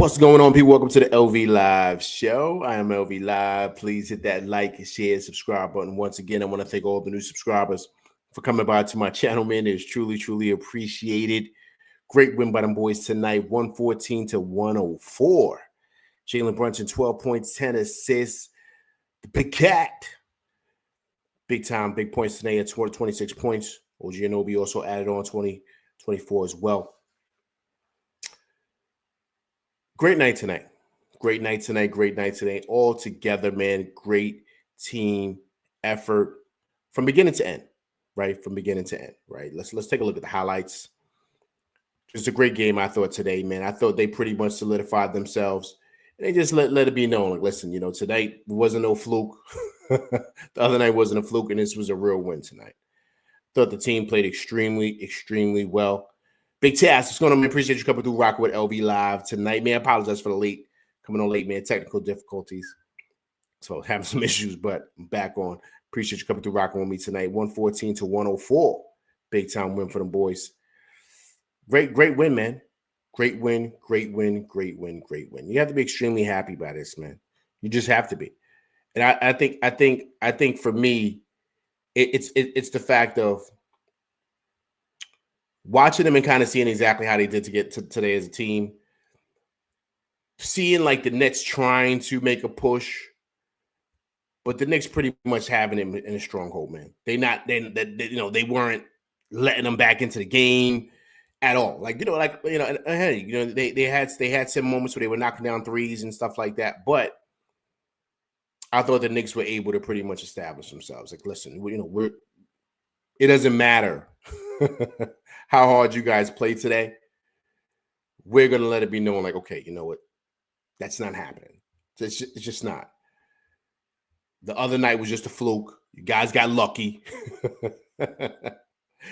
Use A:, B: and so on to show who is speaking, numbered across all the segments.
A: What's going on, people? Welcome to the LV Live show. I am LV Live. Please hit that like, share, subscribe button. Once again, I want to thank all the new subscribers for coming by to my channel, man. It's truly, truly appreciated. Great win by them boys tonight, 114-104. Jalen Brunson, 12 points, 10 assists. The Big Cat. Big time, big points today at 26 points. OG Anunoby also added on 24 as well. Great night tonight. Great night tonight. Great night today. All together, man. Great team effort from beginning to end, right? From beginning to end, right? Let's take a look at the highlights. Just a great game, I thought, today, man. I thought they pretty much solidified themselves. And they just let it be known. Like, listen, tonight wasn't no fluke. The other night wasn't a fluke, and this was a real win tonight. Thought the team played extremely, extremely well. Big Taz, what's going on, man? Appreciate you coming through rocking with LV Live tonight, man. I apologize for the coming on late, man. Technical difficulties. So having some issues, but I'm back on. Appreciate you coming through rocking with me tonight. 114-104. Big time win for them boys. Great win, man. Great win. You have to be extremely happy by this, man. You just have to be. And I think for me, it's the fact of watching them and kind of seeing exactly how they did to get to today as a team, seeing like the Nets trying to make a push, but the Knicks pretty much having him in a stronghold, man. They weren't letting them back into the game at all. They had some moments where they were knocking down threes and stuff like that, but I thought the Knicks were able to pretty much establish themselves. Like, listen, it doesn't matter how hard you guys play today. We're going to let it be known, like, okay, you know what? That's not happening. It's just not. The other night was just a fluke. You guys got lucky. I mean,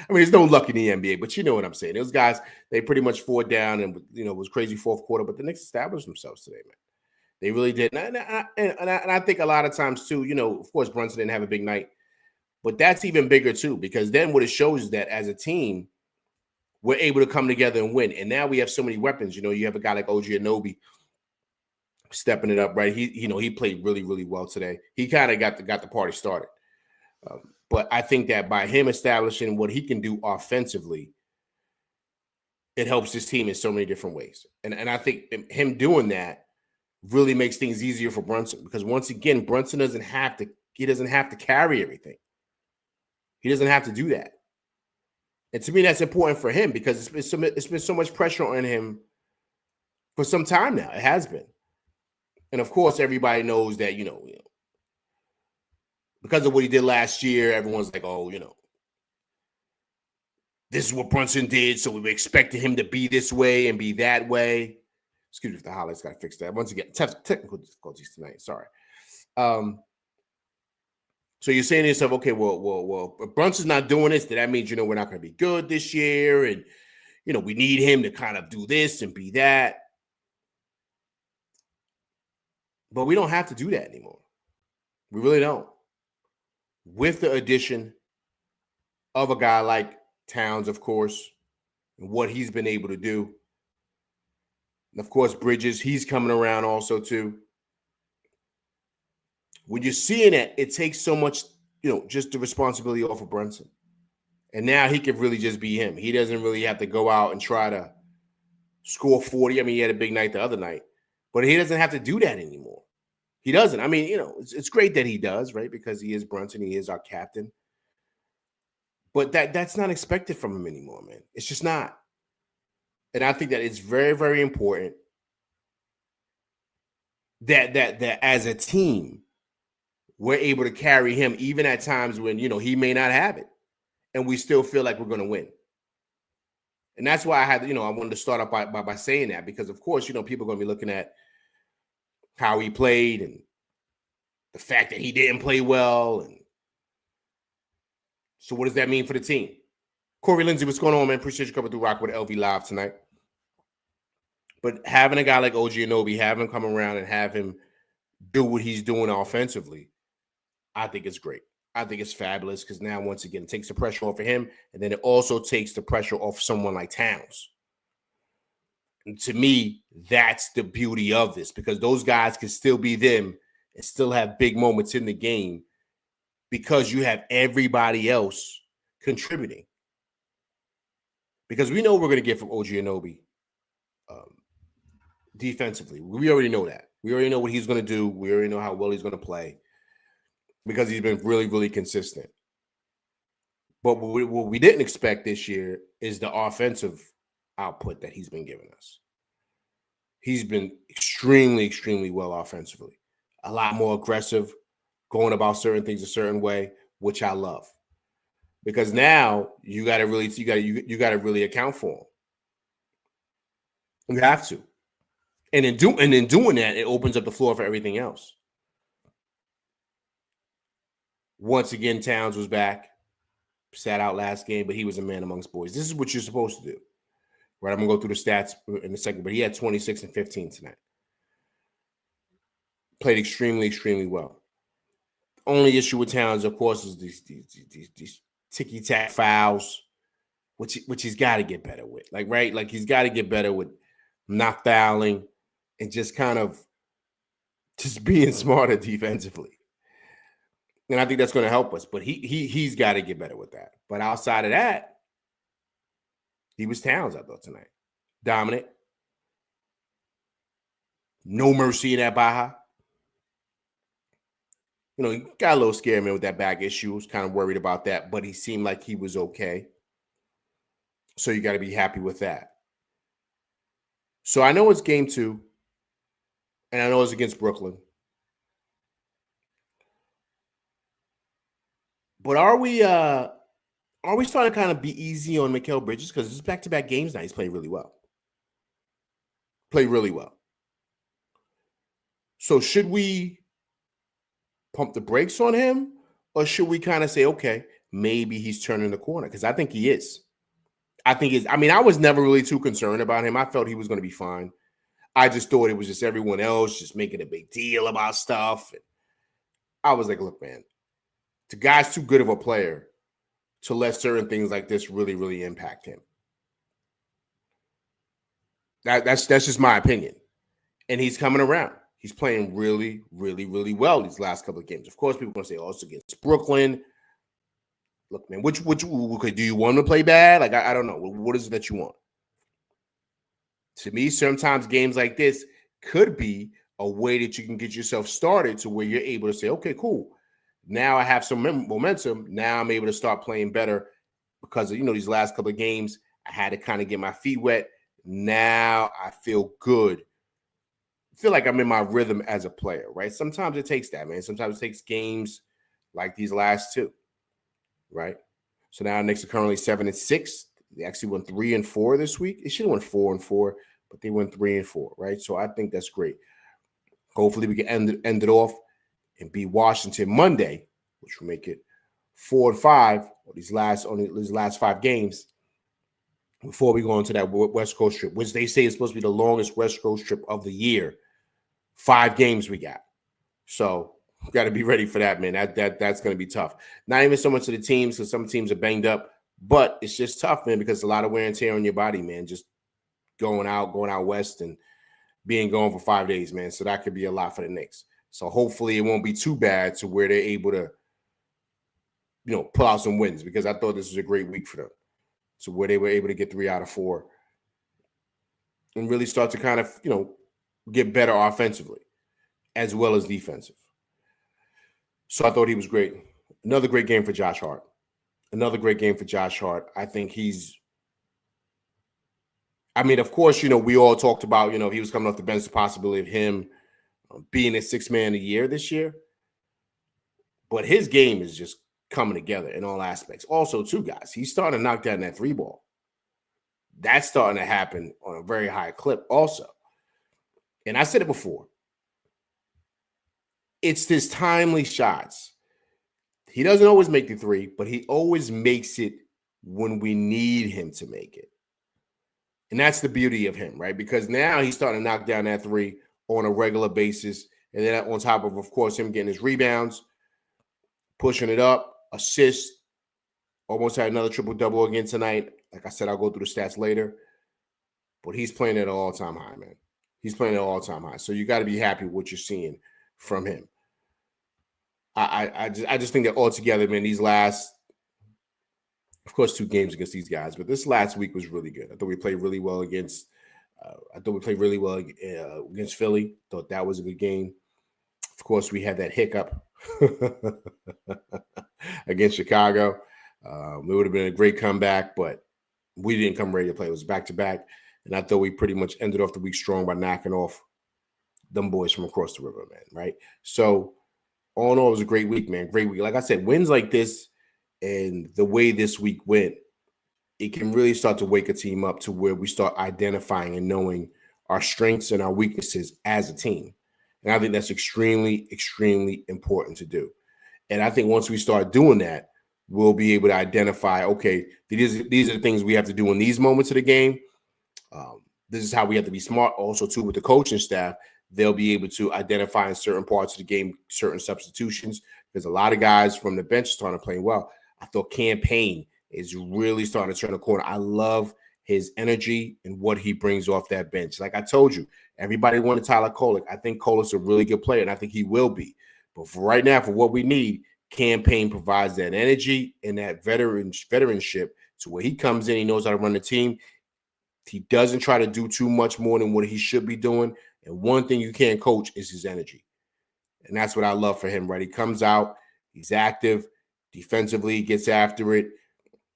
A: there's no luck in the NBA, but you know what I'm saying. Those guys, they pretty much fought down and, it was crazy fourth quarter, but the Knicks established themselves today, man. They really did. And I think a lot of times, too, of course, Brunson didn't have a big night, but that's even bigger, too, because then what it shows is that as a team, we're able to come together and win. And now we have so many weapons. You have a guy like OG Anunoby stepping it up, right? He played really, really well today. He kind of got the party started. But I think that by him establishing what he can do offensively, it helps this team in so many different ways. And I think him doing that really makes things easier for Brunson, because once again, Brunson doesn't have to carry everything. He doesn't have to do that. And to me, that's important for him, because it's been so much pressure on him for some time now. It has been. And of course, everybody knows that, because of what he did last year, everyone's like, oh, this is what Brunson did, so we expected him to be this way and be that way. Excuse me if the highlights got to fix that. Once again, technical difficulties tonight. Sorry. So you're saying to yourself, okay, well, if Brunson's not doing this, then that means, we're not going to be good this year. And, we need him to kind of do this and be that. But we don't have to do that anymore. We really don't. With the addition of a guy like Towns, of course, and what he's been able to do. And of course, Bridges, he's coming around also too. When you're seeing it, it takes so much, just the responsibility off of Brunson. And now he can really just be him. He doesn't really have to go out and try to score 40. I mean, he had a big night the other night, but he doesn't have to do that anymore. He doesn't. I mean, it's great that he does, right? Because he is Brunson. He is our captain. But that's not expected from him anymore, man. It's just not. And I think that it's very, very important that as a team, we're able to carry him even at times when, he may not have it, and we still feel like we're going to win. And that's why I wanted to start off by saying that, because of course, people are going to be looking at how he played and the fact that he didn't play well. And so what does that mean for the team? Corey Lindsay, what's going on, man? Appreciate you coming through rock with LV Live tonight. But having a guy like OG Anunoby, have him come around and have him do what he's doing offensively, I think it's great. I think it's fabulous, because now, once again, it takes the pressure off of him, and then it also takes the pressure off someone like Towns. And to me, that's the beauty of this, because those guys can still be them and still have big moments in the game because you have everybody else contributing. Because we know we're going to get from OG Anunoby defensively. We already know that. We already know what he's going to do. We already know how well he's going to play because he's been really, really consistent. But what we didn't expect this year is the offensive output that he's been giving us. He's been extremely, extremely well offensively. A lot more aggressive, going about certain things a certain way, which I love. Because now you got to really account for him. You have to. And in doing that, it opens up the floor for everything else. Once again, Towns was back, sat out last game, but he was a man amongst boys. This is what you're supposed to do, right? I'm going to go through the stats in a second, but he had 26 and 15 tonight. Played extremely, extremely well. Only issue with Towns, of course, is these ticky-tack fouls, which he's got to get better with. Like, right? Like, he's got to get better with not fouling and just kind of just being smarter defensively. And I think that's going to help us. But he's got to get better with that. But outside of that, he was Towns, I thought, tonight. Dominant. No mercy in that Baja. You know, he got a little scared, man, with that back issue. Was kind of worried about that, but he seemed like he was okay. So you got to be happy with that. So I know it's game 2, and I know it's against Brooklyn. But are we starting to kind of be easy on Mikal Bridges? Because it's back-to-back games now. He's played really well. Played really well. So should we pump the brakes on him, or should we kind of say, okay, maybe he's turning the corner? Because I think he is. I was never really too concerned about him. I felt he was going to be fine. I just thought it was just everyone else just making a big deal about stuff. And I was like, look, man, the guy's too good of a player to let certain things like this really, really impact him. That's just my opinion. And he's coming around. He's playing really, really, really well these last couple of games. Of course, people are going to say, oh, it's against Brooklyn. Look, man, which do you want him to play bad? Like, I don't know. What is it that you want? To me, sometimes games like this could be a way that you can get yourself started to where you're able to say, okay, cool. Now I have some momentum. Now I'm able to start playing better because of, these last couple of games. I had to kind of get my feet wet. Now I feel good. I feel like I'm in my rhythm as a player, right? Sometimes it takes that, man. Sometimes it takes games like these last 2, right? So now Knicks are currently 7-6. They actually won 3-4 this week. They should have won 4-4, but they went 3-4, right? So I think that's great. Hopefully we can end it off and beat Washington Monday, which will make it 4-5 these last 5 games before we go into that West Coast trip, which they say is supposed to be the longest West Coast trip of the year. 5 games we got. So we got to be ready for that, man. That's going to be tough. Not even so much of the teams, because some teams are banged up, but it's just tough, man, because a lot of wear and tear on your body, man, just going out west and being gone for 5 days, man. So that could be a lot for the Knicks. So hopefully it won't be too bad to where they're able to, pull out some wins, because I thought this was a great week for them. So where they were able to get 3 out of 4 and really start to kind of, get better offensively as well as defensive. So I thought he was great. Another great game for Josh Hart. I think of course, we all talked about, if he was coming off the bench, the possibility of him being a 6th man of the year this year. But his game is just coming together in all aspects. Also, too, guys, he's starting to knock down that 3 ball. That's starting to happen on a very high clip also. And I said it before. It's his timely shots. He doesn't always make the 3, but he always makes it when we need him to make it. And that's the beauty of him, right? Because now he's starting to knock down that 3 on a regular basis. And then on top of course, him getting his rebounds, pushing it up, assist, almost had another triple-double again tonight. Like I said, I'll go through the stats later. but he's playing at an all-time high, man. He's playing at an all-time high. So you got to be happy with what you're seeing from him. I just think that altogether, man, these last, of course, 2 games against these guys, but this last week was really good. I thought we played really well against against Philly. Thought that was a good game. Of course, we had that hiccup against Chicago. It would have been a great comeback, but we didn't come ready to play. It was back-to-back, and I thought we pretty much ended off the week strong by knocking off them boys from across the river, man, right? So, all in all, it was a great week, man. Great week. Like I said, wins like this and the way this week went, it can really start to wake a team up to where we start identifying and knowing our strengths and our weaknesses as a team. And I think that's extremely, extremely important to do. And I think once we start doing that, we'll be able to identify, okay, these are the things we have to do in these moments of the game. This is how we have to be smart. Also, too, with the coaching staff, they'll be able to identify in certain parts of the game, certain substitutions. There's a lot of guys from the bench starting playing well. I thought Campaign is really starting to turn the corner. I love his energy and what he brings off that bench. Like I told you, everybody wanted Tyler Kolek. I think Kolek's a really good player, and I think he will be. But for right now, for what we need, Campaign provides that energy and that veteranship to where he comes in, he knows how to run the team. He doesn't try to do too much more than what he should be doing. And one thing you can't coach is his energy. And that's what I love for him, right? He comes out, he's active, defensively, gets after it.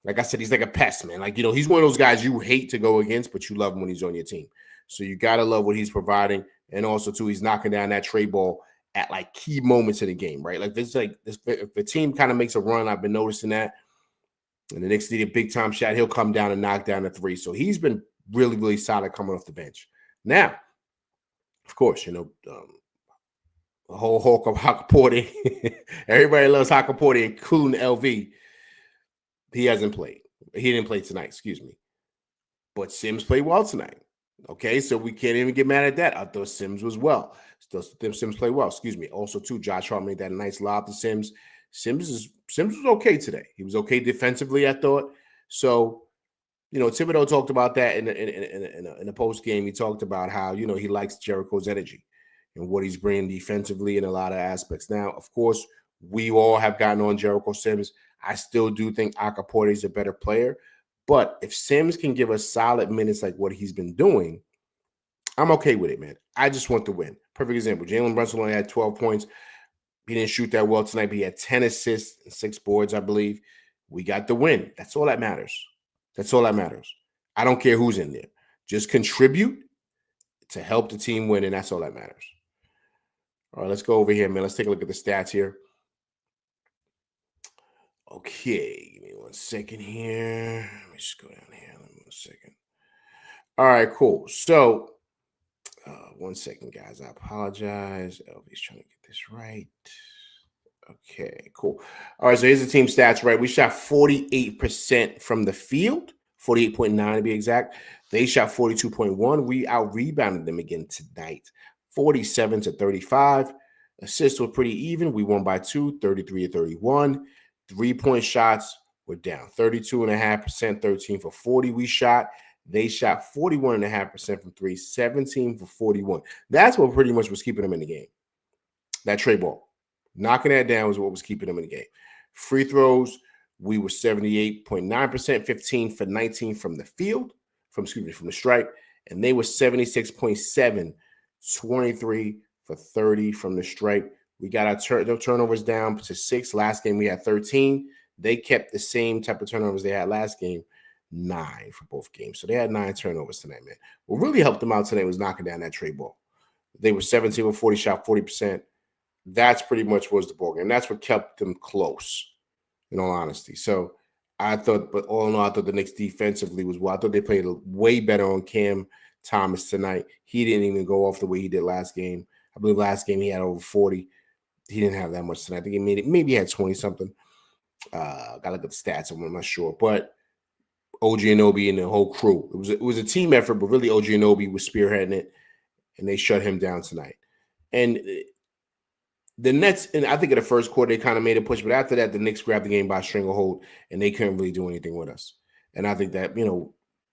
A: Like I said, he's like a pest, man. Like, he's one of those guys you hate to go against, but you love him when he's on your team. So you got to love what he's providing. And also, too, he's knocking down that tray ball at, like, key moments of the game, right? Like, if the team kind of makes a run, I've been noticing that, and the Knicks need a big-time shot, he'll come down and knock down a 3. So he's been really, really solid coming off the bench. Now, of course, the whole Hulk of Hakaporte. Everybody loves Hakaporte, including LV. He hasn't played. He didn't play tonight, excuse me. But Sims played well tonight. Okay, so we can't even get mad at that. I thought Sims was well. Sims played well, excuse me. Also, too, Josh Hart made that nice lob to Sims. Sims was okay today. He was okay defensively, I thought. So, Thibodeau talked about that in the post game. He talked about how, he likes Jericho's energy and what he's bringing defensively in a lot of aspects. Now, of course, we all have gotten on Jericho Sims. I still do think Hakaporte is a better player. But if Sims can give us solid minutes like what he's been doing, I'm okay with it, man. I just want to win. Perfect example. Jalen Brunson only had 12 points. He didn't shoot that well tonight, but he had 10 assists and 6 boards, I believe. We got the win. That's all that matters. That's all that matters. I don't care who's in there. Just contribute to help the team win, and that's all that matters. All right, let's go over here, man. Let's take a look at the stats here. Okay, give me 1 second here. Let me just go down here. Let me 1 second. All right, cool. So, 1 second, guys. I apologize. LV's trying to get this right. Okay, cool. All right, so here's the team stats, right? We shot 48% from the field, 48.9 to be exact. They shot 42.1. We out-rebounded them again tonight, 47-35. Assists were pretty even. We won by 2, 33-31. 3-point shots were down, 32.5%, 13 for 40 we shot. They shot 41.5% from 3, 17 for 41. That's what pretty much was keeping them in the game. That tray ball. Knocking that down was what was keeping them in the game. Free throws, we were 78.9%, 15 for 19 from the field, from the stripe, and they were 76.7, 23 for 30 from the stripe. We got our turnovers down to 6. Last game we had 13. They kept the same type of turnovers they had last game, 9 for both games. So they had 9 turnovers tonight, man. What really helped them out tonight was knocking down that tray ball. They were 17 for 40, shot 40%. That's pretty much was the ball game. That's what kept them close, in all honesty. So I thought, but all in all, I thought the Knicks defensively was well. I thought they played way better on Cam Thomas tonight. He didn't even go off the way he did last game. I believe last game he had over 40. He didn't have that much tonight. I think he made it. Maybe he had 20-something. Gotta look at the stats. I'm not sure. But OG Anunoby and the whole crew. It was a team effort, but really OG Anunoby was spearheading it, and they shut him down tonight. And the Nets, and I think in the first quarter, they kind of made a push. But after that, the Knicks grabbed the game by stranglehold, and they couldn't really do anything with us. And I think that,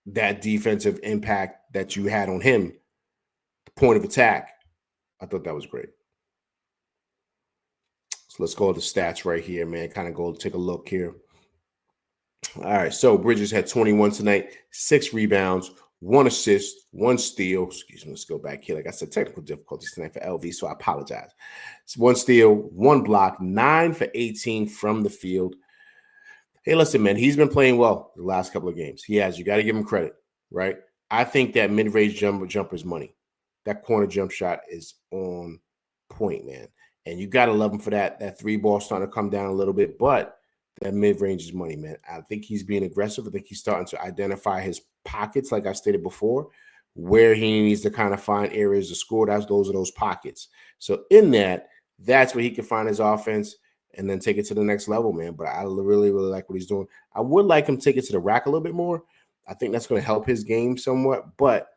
A: that defensive impact that you had on him, the point of attack. I thought that was great. So let's go to the stats right here, man. Kind of go take a look here. All right, so Bridges had 21 tonight, 6 rebounds, 1 assist, 1 steal. Excuse me, let's go back here. Like I said, technical difficulties tonight for LV, so I apologize. It's 1 steal, 1 block, 9 for 18 from the field. Hey, listen, man, he's been playing well the last couple of games. He has. You got to give him credit, right? I think that mid-range jumper is money. That corner jump shot is on point, man. And you got to love him for that. That 3 ball starting to come down a little bit, but that mid-range is money, man. I think he's being aggressive. I think he's starting to identify his pockets, like I stated before, where he needs to kind of find areas to score. Those are those pockets. So in that's where he can find his offense and then take it to the next level, man. But I really, really like what he's doing. I would like him to take it to the rack a little bit more. I think that's going to help his game somewhat, but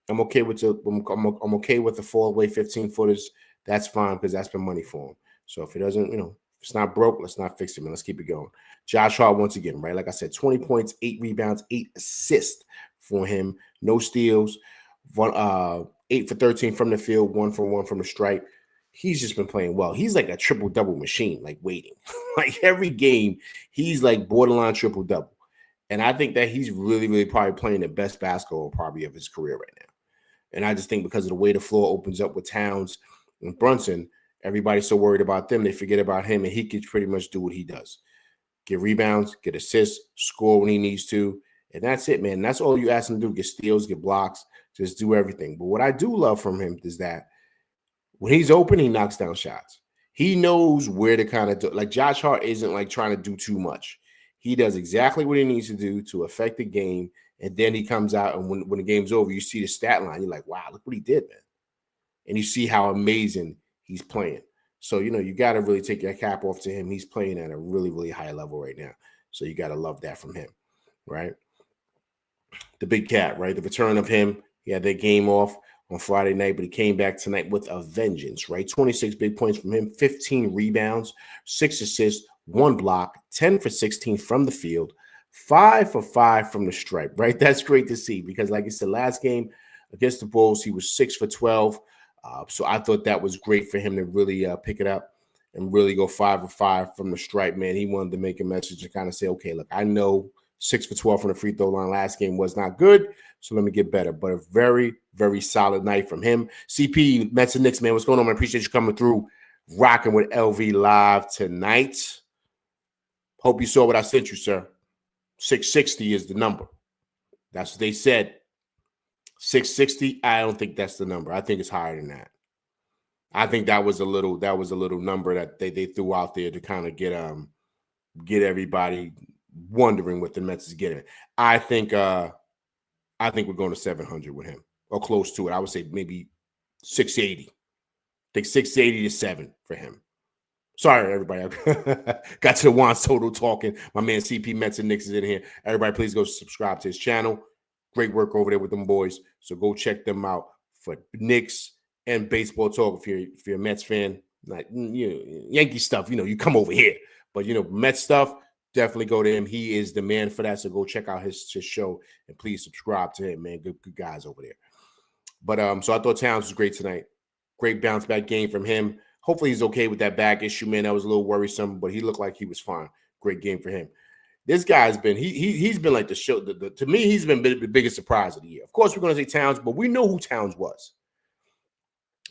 A: I'm okay with I'm okay with the fall-away 15-footers. That's fine because that's been money for him. So if it doesn't, if it's not broke, let's not fix it, man. Let's keep it going. Josh Hart, once again, right? Like I said, 20 points, 8 rebounds, 8 assists for him. No steals. 8 for 13 from the field, 1 for 1 from the stripe. He's just been playing well. He's like a triple-double machine, like waiting. Like every game, he's like borderline triple-double. And I think that he's really, really probably playing the best basketball probably of his career right now. And I just think because of the way the floor opens up with Towns and Brunson, everybody's so worried about them, they forget about him, and he can pretty much do what he does. Get rebounds, get assists, score when he needs to, and that's it, man. That's all you ask him to do, get steals, get blocks, just do everything. But what I do love from him is that when he's open, he knocks down shots. He knows where to kind of do. Like Josh Hart isn't like trying to do too much. He does exactly what he needs to do to affect the game, and then he comes out, and when the game's over, you see the stat line. You're like, wow, look what he did, man. And you see how amazing he's playing. So, you got to really take your cap off to him. He's playing at a really, really high level right now. So you got to love that from him, right? The big cat, right? The return of him. He had that game off on Friday night, but he came back tonight with a vengeance, right? 26 big points from him, 15 rebounds, 6 assists, 1 block, 10 for 16 from the field, 5 for 5 from the stripe, right? That's great to see because, like I said, last game against the Bulls, he was 6 for 12. So I thought that was great for him to really pick it up and really go 5 for 5 from the stripe, man. He wanted to make a message and kind of say, okay, look, I know 6 for 12 from the free throw line last game was not good, so let me get better. But a very, very solid night from him. CP, Mets and Knicks, man, what's going on? I appreciate you coming through, rocking with LV live tonight. Hope you saw what I sent you, sir. 660 is the number. That's what they said. 660. I don't think that's the number. I think it's higher than that. I think that was a little number that they threw out there to kind of get everybody wondering what the Mets is getting. I think we're going to 700 with him or close to it. I would say maybe 680. I think 680 to 7 for him. Sorry, everybody. Got to the Juan Soto talking. My man CP Mets and Knicks is in here. Everybody, please go subscribe to his channel. Great work over there with them boys. So go check them out for Knicks and baseball talk. If you're a Mets fan, like Yankee stuff, you come over here. But Mets stuff, definitely go to him. He is the man for that. So go check out his show and please subscribe to him, man. Good guys over there. But so I thought Towns was great tonight. Great bounce back game from him. Hopefully he's okay with that back issue, man. That was a little worrisome, but he looked like he was fine. Great game for him. This guy's been he's been like the show. To me, he's been the biggest surprise of the year. Of course, we're going to say Towns, but we know who Towns was.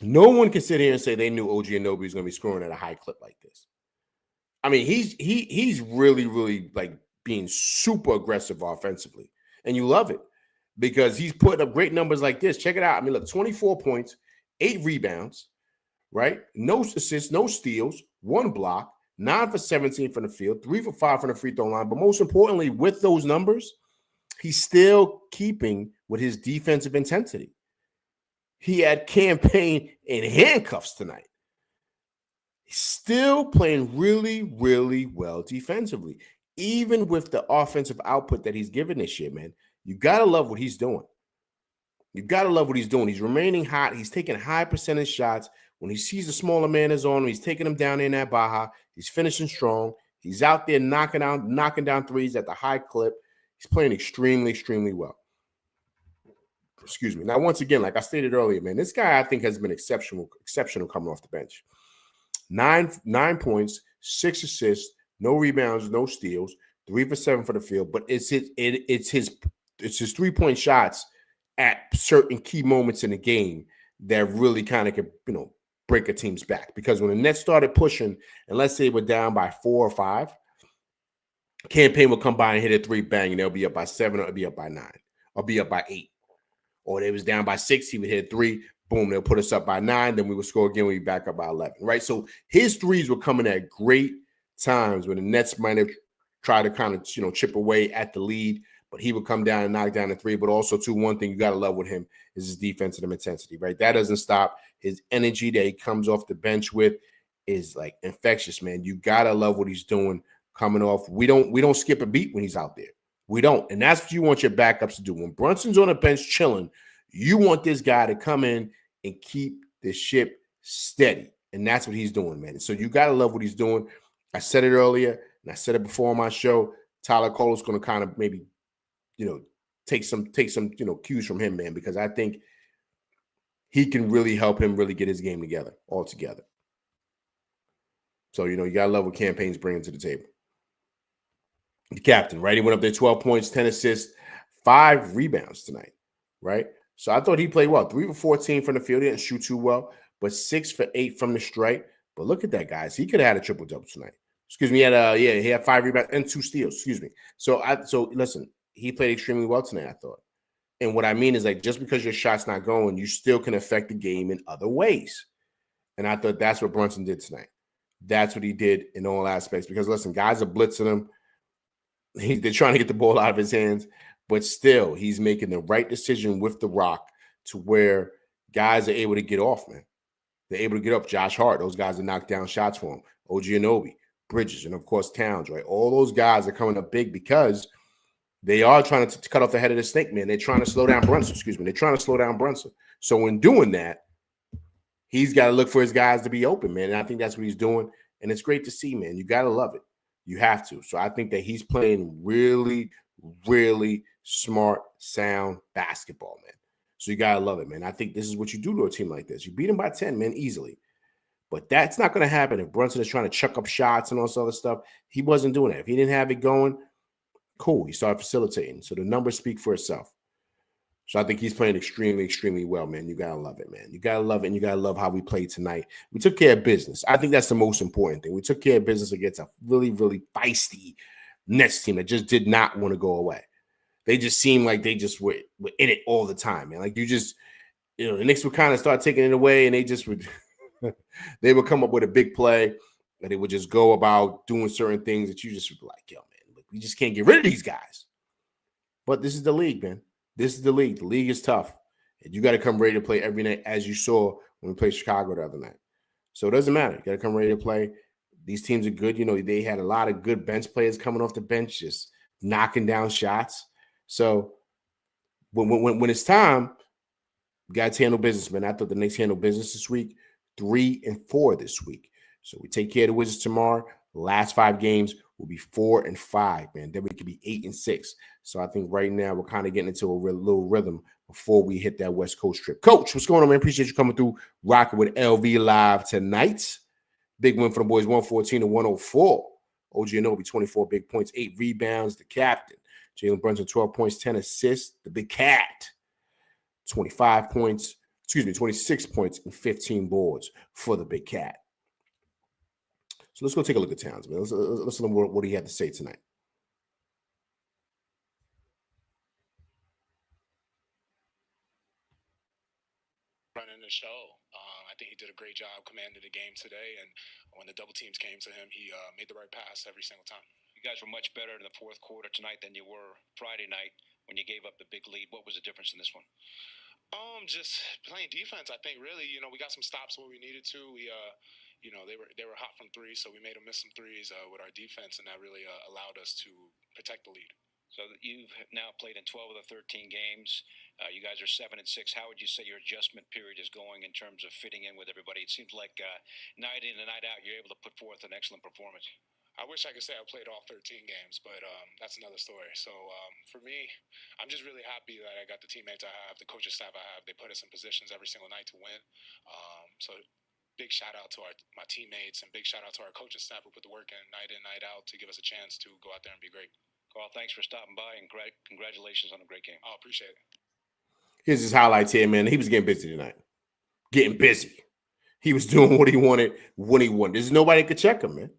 A: No one can sit here and say they knew OG Anunoby was going to be scoring at a high clip like this. I mean, he's really, really like being super aggressive offensively, and you love it because he's putting up great numbers like this. Check it out. I mean, look, 24 points, 8 rebounds, right? No assists, no steals, 1 block. 9 for 17 from the field, 3 for 5 from the free throw line. But most importantly, with those numbers, he's still keeping with his defensive intensity. He had Campaign in handcuffs tonight. He's still playing really, really well defensively, even with the offensive output that he's given this year, man. You got to love what he's doing. You got to love what he's doing. He's remaining hot. He's taking high percentage shots. When he sees the smaller man is on him, he's taking him down in that Baja. He's finishing strong. He's out there knocking down threes at the high clip. He's playing extremely, extremely well. Excuse me. Now, once again, like I stated earlier, man, this guy I think has been exceptional coming off the bench. Nine points, 6 assists, no rebounds, no steals, 3 for 7 for the field. But it's his 3-point shots at certain key moments in the game that really kind of could break a team's back. Because when the Nets started pushing, and let's say we're down by 4 or 5, Campaign will come by and hit a 3, bang, and they'll be up by 7 or be up by 9 or be up by 8. Or they was down by 6, he would hit 3, boom, they'll put us up by 9, then we would score again, we'd be back up by 11, right? So his threes were coming at great times when the Nets might have tried to kind of, chip away at the lead, but he would come down and knock down the 3. But also, too, one thing you got to love with him is his defensive intensity, right? That doesn't stop. His energy that he comes off the bench with is like infectious, man. You got to love what he's doing coming off. We don't skip a beat when he's out there. We don't. And that's what you want your backups to do. When Brunson's on the bench chilling, you want this guy to come in and keep the ship steady. And that's what he's doing, man. So you got to love what he's doing. I said it earlier, and I said it before on my show. Tyler Colo's going to kind of maybe, take some cues from him, man, because I think he can really help him really get his game together altogether. So, you got to love what Campaign's bringing to the table. The captain, right? He went up there 12 points, 10 assists, 5 rebounds tonight, right? So I thought he played well. 3 for 14 from the field. He didn't shoot too well, but 6 for 8 from the stripe. But look at that, guys. He could have had a triple-double tonight. Excuse me. He had 5 rebounds and 2 steals. Excuse me. So listen, he played extremely well tonight, I thought. And what I mean is, like, just because your shot's not going, you still can affect the game in other ways. And I thought that's what Brunson did tonight. That's what he did in all aspects. Because, listen, guys are blitzing him. They're trying to get the ball out of his hands, but still, he's making the right decision with the rock to where guys are able to get off, man. They're able to get up. Josh Hart, those guys are knocked down shots for him. OG Anunoby, Bridges, and of course Towns, right? All those guys are coming up big because they are trying to cut off the head of the snake, man. They're trying to slow down Brunson. They're trying to slow down Brunson. So in doing that, he's got to look for his guys to be open, man. And I think that's what he's doing. And it's great to see, man. You got to love it. You have to. So I think that he's playing really, really smart, sound basketball, man. So you got to love it, man. I think this is what you do to a team like this. You beat him by 10, man, easily. But that's not going to happen if Brunson is trying to chuck up shots and all this other stuff. He wasn't doing that. If he didn't have it going, cool. He started facilitating. So the numbers speak for itself. So I think he's playing extremely, extremely well, man. You got to love it, man. You got to love it, and you got to love how we played tonight. We took care of business. I think that's the most important thing. We took care of business against a really, really feisty Nets team that just did not want to go away. They just seemed like they just were in it all the time, man. Like the Knicks would kind of start taking it away, and they just would they would come up with a big play, and they would just go about doing certain things that you just would be like, yo, man, we just can't get rid of these guys. But this is the league, man. This is the league. The league is tough. And you got to come ready to play every night, as you saw when we played Chicago the other night. So it doesn't matter. You got to come ready to play. These teams are good. They had a lot of good bench players coming off the bench, just knocking down shots. So when it's time, you got to handle business, man. I thought the Knicks handled business this week, 3-4 this week. So we take care of the Wizards tomorrow. The last 5 games will be 4-5, man. Then we could be 8-6. So I think right now we're kind of getting into a little rhythm before we hit that West Coast trip. Coach, what's going on, man? Appreciate you coming through, rocking with LV Live tonight. Big win for the boys, 114-104. OG Anunoby, 24 big points, 8 rebounds. The captain, Jalen Brunson, 12 points, 10 assists. The big cat, 26 points and 15 boards for the big cat. So let's go take a look at Towns, man. Let's listen to what he had to say tonight.
B: Running the show. I think he did a great job commanding the game today, and when the double teams came to him, he made the right pass every single time.
C: You guys were much better in the fourth quarter tonight than you were Friday night when you gave up the big lead. What was the difference in this one?
B: Just playing defense. I think really, we got some stops where we needed to. We, they were hot from 3, so we made them miss some threes with our defense, and that really allowed us to protect the lead.
C: So you've now played in 12 of the 13 games. You guys are 7-6. How would you say your adjustment period is going in terms of fitting in with everybody? It seems like night in and night out, you're able to put forth an excellent performance.
B: I wish I could say I played all 13 games, but that's another story. So for me, I'm just really happy that I got the teammates I have, the coaching staff I have. They put us in positions every single night to win. So big shout out to my teammates and big shout out to our coaching staff who put the work in, night out to give us a chance to go out there and be great.
C: Carl, thanks for stopping by and congratulations on a great game.
B: I appreciate it.
A: Here's his highlights here, man. He was getting busy tonight. Getting busy. He was doing what he wanted when he wanted. There's nobody that could check him, man.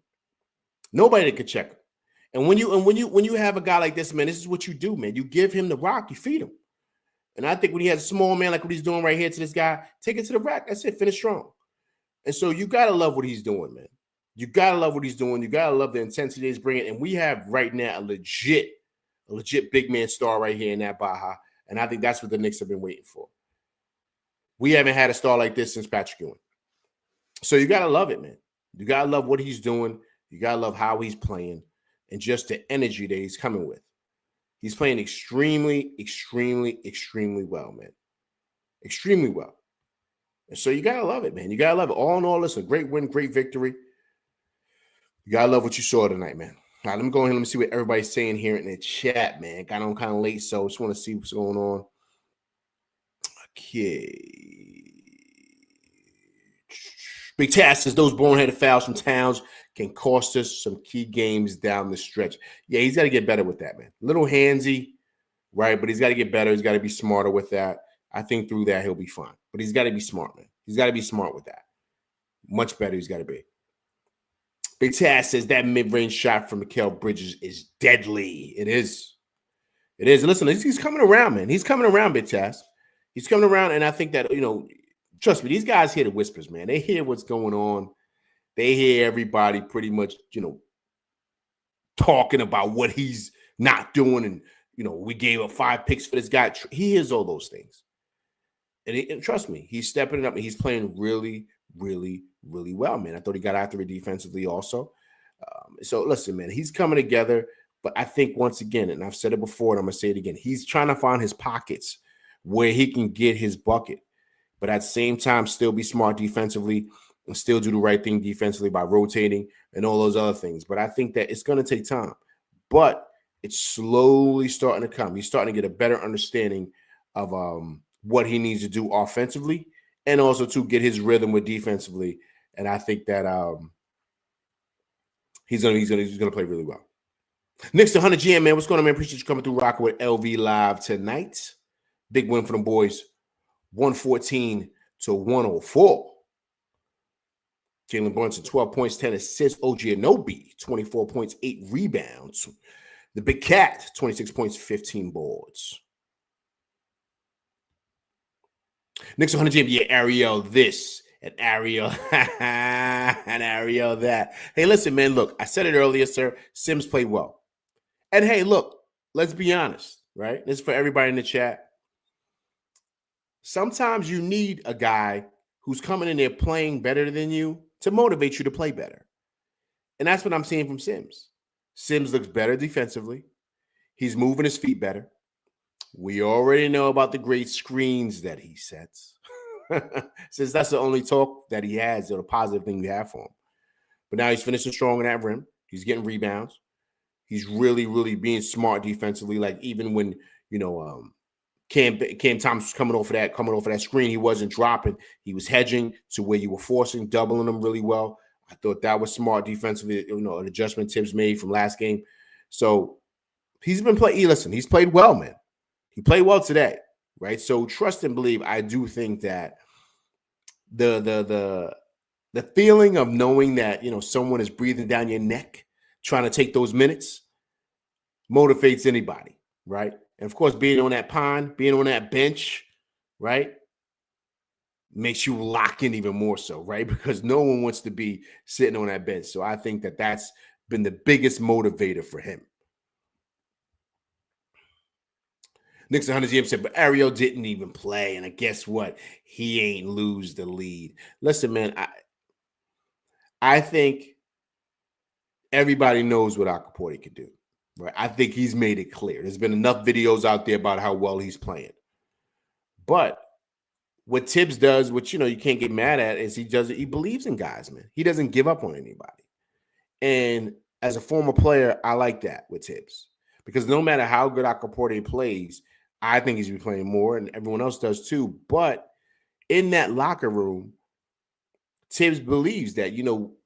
A: Nobody that could check him. And when you have a guy like this, man, this is what you do, man. You give him the rock, you feed him. And I think when he has a small man like what he's doing right here to this guy, take it to the rack. That's it. Finish strong. And so you gotta love what he's doing, man. You gotta love what he's doing. You gotta love the intensity he's bringing. And we have right now a legit big man star right here in that Baja. And I think that's what the Knicks have been waiting for. We haven't had a star like this since Patrick Ewing. So you gotta love it, man. You gotta love what he's doing. You gotta love how he's playing and just the energy that he's coming with. He's playing extremely, extremely, extremely well, man. Extremely well. And so you gotta love it, man. You gotta love it. All in all, listen, great win, great victory. You gotta love what you saw tonight, man. All right, let me go ahead and let me see what everybody's saying here in the chat, man. Got on kind of late, so just want to see what's going on. Okay. Big Task says those boneheaded fouls from Towns can cost us some key games down the stretch. Yeah, he's got to get better with that, man. A little handsy, right? But he's got to get better. He's got to be smarter with that. I think through that, he'll be fine. But he's got to be smart, man. He's got to be smart with that. Much better he's got to be. Big Taz says that mid-range shot from Mikal Bridges is deadly. It is. It is. Listen, he's coming around, man. He's coming around, Big Taz. He's coming around, and I think that, trust me, these guys hear the whispers, man. They hear what's going on. They hear everybody pretty much, talking about what he's not doing. And, we gave up 5 picks for this guy. He hears all those things. And trust me, he's stepping it up, and he's playing really, really, really well, man. I thought he got after it defensively also. So, listen, man, he's coming together. But I think, once again, and I've said it before, and I'm going to say it again, he's trying to find his pockets where he can get his bucket. But at the same time, still be smart defensively and still do the right thing defensively by rotating and all those other things. But I think that it's going to take time. But it's slowly starting to come. He's starting to get a better understanding of what he needs to do offensively and also to get his rhythm with defensively. And I think that he's going to play really well. Knicks to 100 GM, man. What's going on, man? Appreciate you coming through rocking with LV Live tonight. Big win for them boys. 114-104. Jalen Brunson, 12 points, 10 assists. OG Anunoby, 24 points, 8 rebounds. The Big Cat, 26 points, 15 boards. Knicks 100 GM. Yeah, Ariel this and Ariel and Ariel that. Hey, listen, man, look, I said it earlier, sir. Sims played well. And hey, look, let's be honest, right? This is for everybody in the chat. Sometimes you need a guy who's coming in there playing better than you to motivate you to play better. And that's what I'm seeing from Sims. Sims looks better defensively. He's moving his feet better. We already know about the great screens that he sets. Since that's the only talk that he has, or the positive thing we have for him. But now he's finishing strong in that rim. He's getting rebounds. He's really, really being smart defensively. Like even when, Cam Thomas was coming off of that screen, he wasn't dropping. He was hedging to where you were forcing, doubling him really well. I thought that was smart defensively, an adjustment Tibbs made from last game. So he's been playing. Listen, he's played well, man. He played well today, right? So trust and believe. I do think that the feeling of knowing that, someone is breathing down your neck, trying to take those minutes, motivates anybody, right? And of course, being on that pond, being on that bench, right, makes you lock in even more so, right? Because no one wants to be sitting on that bench. So I think that that's been the biggest motivator for him. Knicks 100 GM said, but Ariel didn't even play. And guess what? He ain't lose the lead. Listen, man, I think everybody knows what Akaporti could do. Right? I think he's made it clear. There's been enough videos out there about how well he's playing. But what Tibbs does, which, you can't get mad at, is he believes in guys, man. He doesn't give up on anybody. And as a former player, I like that with Tibbs because no matter how good Akaporte plays, I think he should be playing more, and everyone else does too. But in that locker room, Tibbs believes that,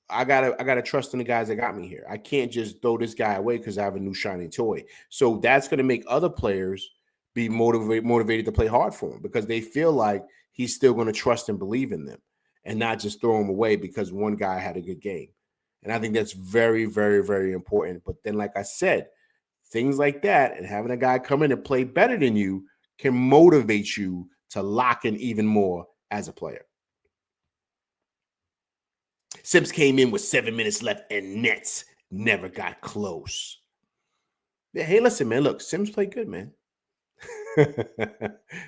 A: I gotta trust in the guys that got me here. I can't just throw this guy away because I have a new shiny toy. So that's going to make other players be motivated to play hard for him because they feel like he's still going to trust and believe in them and not just throw him away because one guy had a good game. And I think that's very, very, very important. But then, like I said, things like that and having a guy come in and play better than you can motivate you to lock in even more as a player. Sims came in with 7 minutes left and Nets never got close. Yeah, hey, listen, man. Look, Sims played good, man.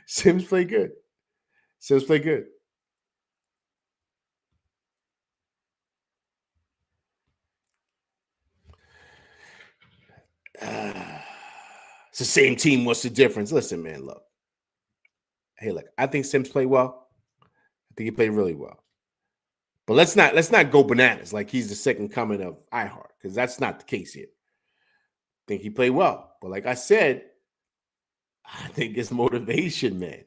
A: Sims played good. Sims played good. It's the same team. What's the difference? Listen, man, look. Hey, look, I think Sims played well. I think he played really well. But let's not go bananas like he's the second coming of iHeart, because that's not the case here. I think he played well. But like I said, I think it's motivation, man.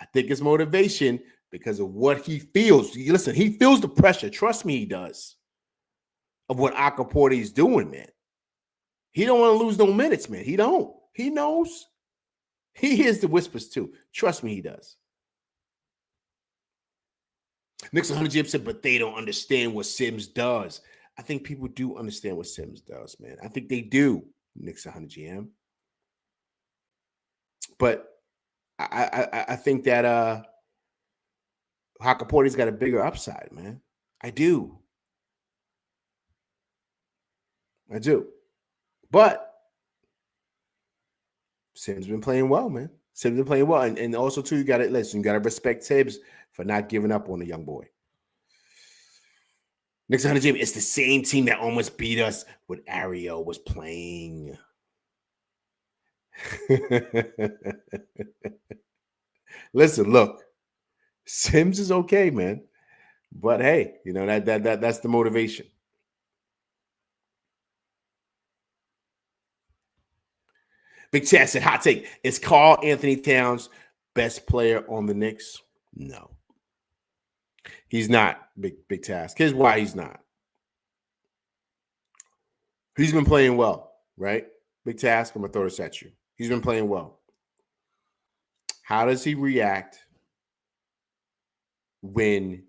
A: I think it's motivation because of what he feels. Listen, he feels the pressure. Trust me, he does. Of what Akaporte is doing, man. He don't want to lose no minutes, man. He don't. He knows. He hears the whispers too. Trust me, he does. Knicks 100 Jim said, but they don't understand what Sims does. I think people do understand what Sims does, man. I think they do, Knicks 100 GM. But I think that Akaporte's got a bigger upside, man. I do. But Sims been playing well, man. Sims been playing well. And also, too, you got to respect Tibbs for not giving up on the young boy. Knicks 100 Jim, it's the same team that almost beat us when Ariel was playing. Listen, look, Sims is okay, man. But hey, that's the motivation. Big Chad said, hot take. Is Karl Anthony Towns best player on the Knicks? No. He's not, Big Task. Here's why he's not. He's been playing well, right? Big Task, I'm going to throw this at you. He's been playing well. How does he react when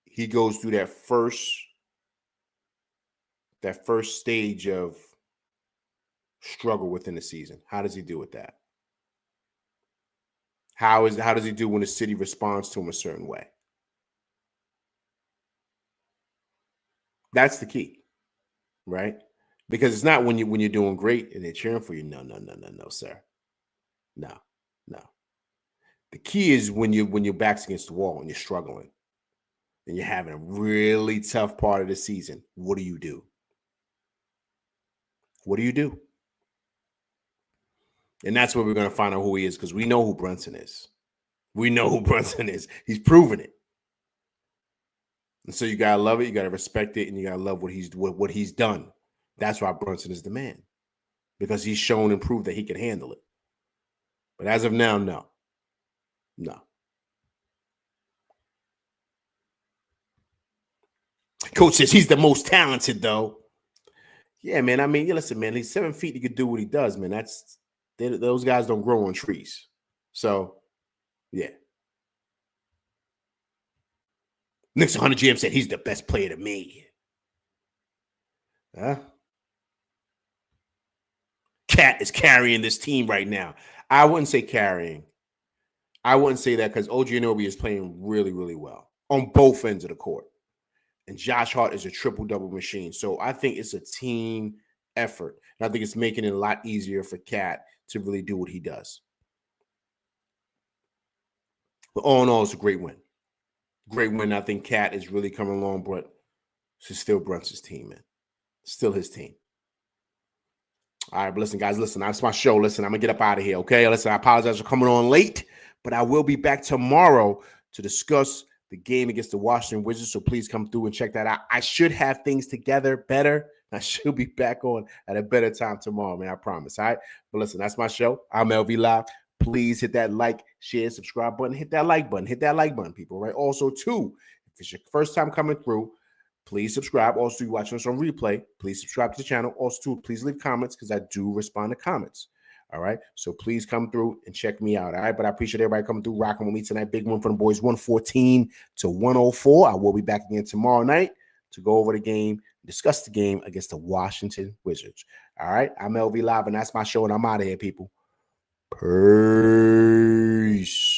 A: he goes through that first stage of struggle within the season? How does he do with that? How does he do when the city responds to him a certain way? That's the key, right? Because it's not when you're doing great and they're cheering for you. No, sir. No. The key is when your back's against the wall and you're struggling and you're having a really tough part of the season. What do you do? What do you do? And that's where we're going to find out who he is, because we know who Brunson is. He's proven it. And so you got to love it, you got to respect it, and you got to love what he's done. That's why Brunson is the man, because he's shown and proved that he can handle it. But as of now, no. Coach says he's the most talented, though. Yeah, man. I mean, listen, man, he's 7 feet. He could do what he does, man. Those guys don't grow on trees. So, yeah. Knicks 100 GM said he's the best player to me. Cat is carrying this team right now. I wouldn't say carrying. I wouldn't say that, because OG Anunoby is playing really, really well on both ends of the court. And Josh Hart is a triple-double machine. So I think it's a team effort. And I think it's making it a lot easier for Cat to really do what he does. But all in all, it's a great win. Great win. I think Cat is really coming along, but it's still Brunson's team, man. Still his team. All right, but listen, guys, that's my show. Listen, I'm going to get up out of here, okay? Listen, I apologize for coming on late, but I will be back tomorrow to discuss the game against the Washington Wizards, so please come through and check that out. I should have things together better I should be back on at a better time tomorrow, man. I promise. All right. But listen, that's my show. I'm LV Live. Please hit that like, share, subscribe button. Hit that like button. Hit that like button, people. Right. Also, too, if it's your first time coming through, please subscribe. Also, you watching us on replay, please subscribe to the channel. Also, too, please leave comments because I do respond to comments. All right. So please come through and check me out. All right. But I appreciate everybody coming through, rocking with me tonight. Big one for the boys, 114 to 104. I will be back again tomorrow night to go over the game, discuss the game against the Washington Wizards. All right. I'm LV Live, and that's my show, and I'm out of here, people. Peace.